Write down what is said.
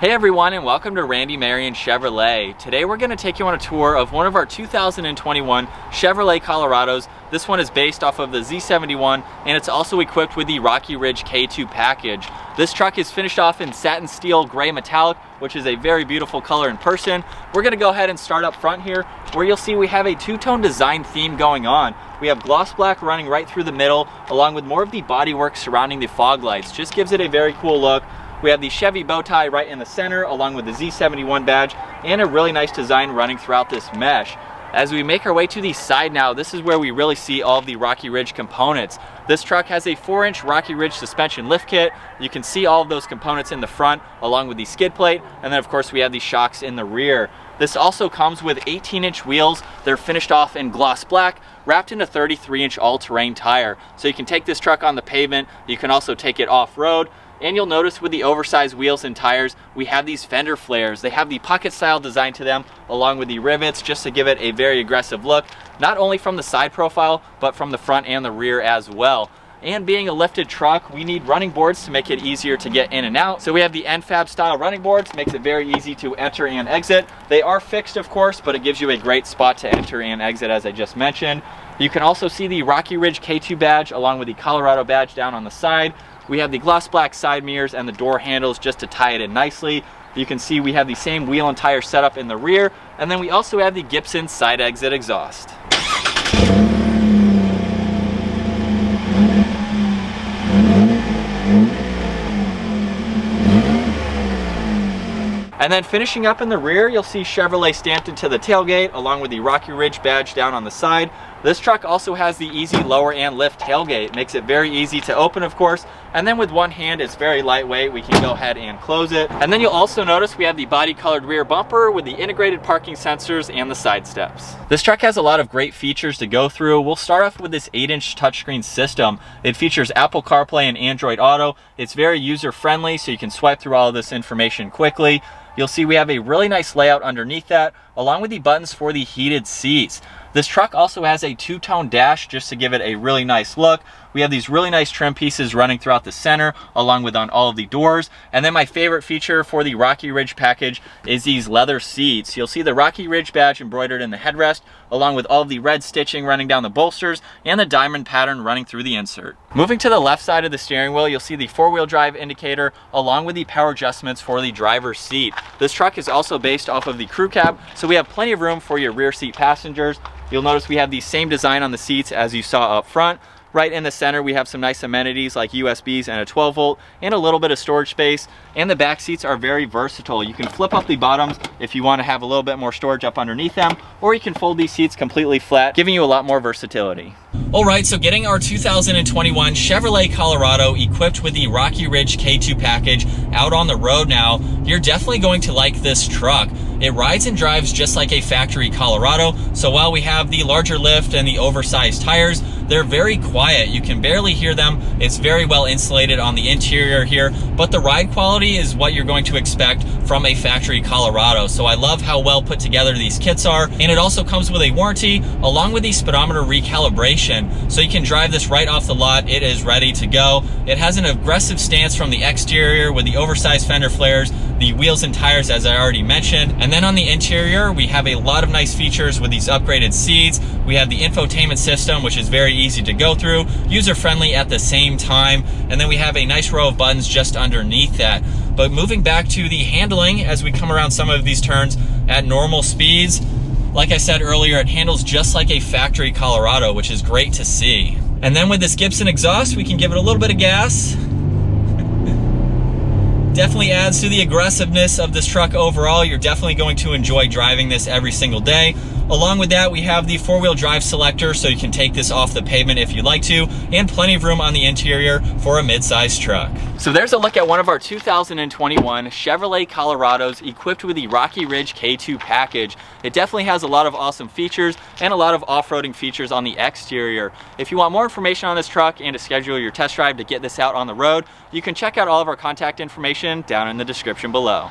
Hey everyone, and welcome to Randy Marion Chevrolet. Today we're going to take you on a tour of one of our 2021 Chevrolet Colorados. This one is based off of the Z71 and it's also equipped with the Rocky Ridge K2 package. This truck is finished off in satin steel gray metallic, which is a very beautiful color in person. We're going to go ahead and start up front here where you'll see we have a two-tone design theme going on. We have gloss black running right through the middle along with more of the bodywork surrounding the fog lights. Just gives it a very cool look. We have the Chevy bow tie right in the center along with the Z71 badge and a really nice design running throughout this mesh. As we make our way to the side now, this is where we really see all of the Rocky Ridge components. This truck has a 4-inch Rocky Ridge suspension lift kit. You can see all of those components in the front along with the skid plate, and then of course we have the shocks in the rear. This also comes with 18-inch wheels. They're finished off in gloss black, wrapped in a 33-inch all-terrain tire. So you can take this truck on the pavement, you can also take it off-road. And you'll notice with the oversized wheels and tires, we have these fender flares. They have the pocket style design to them along with the rivets just to give it a very aggressive look, not only from the side profile, but from the front and the rear as well. And being a lifted truck, we need running boards to make it easier to get in and out. So we have the NFAB style running boards, makes it very easy to enter and exit. They are fixed of course, but it gives you a great spot to enter and exit as I just mentioned. You can also see the Rocky Ridge K2 badge along with the Colorado badge down on the side. We have the gloss black side mirrors and the door handles just to tie it in nicely. You can see we have the same wheel and tire setup in the rear, and then we also have the Gibson side exit exhaust. And then finishing up in the rear, you'll see Chevrolet stamped into the tailgate along with the Rocky Ridge badge down on the side. This truck also has the easy lower and lift tailgate. Makes it very easy to open, of course. And then with one hand, it's very lightweight. We can go ahead and close it. And then you'll also notice we have the body colored rear bumper with the integrated parking sensors and the side steps. This truck has a lot of great features to go through. We'll start off with this 8-inch touchscreen system. It features Apple CarPlay and Android Auto. It's very user friendly, so you can swipe through all of this information quickly. You'll see we have a really nice layout underneath that, along with the buttons for the heated seats. This truck also has a two-tone dash just to give it a really nice look. We have these really nice trim pieces running throughout the center, along with on all of the doors. And then my favorite feature for the Rocky Ridge package is these leather seats. You'll see the Rocky Ridge badge embroidered in the headrest, along with all of the red stitching running down the bolsters and the diamond pattern running through the insert. Moving to the left side of the steering wheel, you'll see the 4-wheel drive indicator, along with the power adjustments for the driver's seat. This truck is also based off of the crew cab, so we have plenty of room for your rear seat passengers. You'll notice we have the same design on the seats as you saw up front. Right in the center, we have some nice amenities like USBs and a 12-volt and a little bit of storage space. And the back seats are very versatile. You can flip up the bottoms if you want to have a little bit more storage up underneath them, or you can fold these seats completely flat, giving you a lot more versatility. All right, so getting our 2021 Chevrolet Colorado equipped with the Rocky Ridge K2 package out on the road now, you're definitely going to like this truck. It rides and drives just like a factory Colorado, so while we have the larger lift and the oversized tires, they're very quiet. You can barely hear them. It's very well insulated on the interior here, but the ride quality is what you're going to expect from a factory Colorado. So I love how well put together these kits are, and it also comes with a warranty along with the speedometer recalibration. So you can drive this right off the lot. It is ready to go. It has an aggressive stance from the exterior with the oversized fender flares, the wheels and tires as I already mentioned. And then on the interior, we have a lot of nice features with these upgraded seats. We have the infotainment system, which is very easy to go through, user-friendly at the same time. And then we have a nice row of buttons just underneath that. But moving back to the handling, as we come around some of these turns at normal speeds, like I said earlier, it handles just like a factory Colorado, which is great to see. And then with this Gibson exhaust, we can give it a little bit of gas. Definitely adds to the aggressiveness of this truck overall. You're definitely going to enjoy driving this every single day. Along with that, we have the 4-wheel drive selector, so you can take this off the pavement if you'd like to, and plenty of room on the interior for a mid-sized truck. So there's a look at one of our 2021 Chevrolet Colorados equipped with the Rocky Ridge K2 package. It definitely has a lot of awesome features and a lot of off-roading features on the exterior. If you want more information on this truck and to schedule your test drive to get this out on the road, you can check out all of our contact information down in the description below.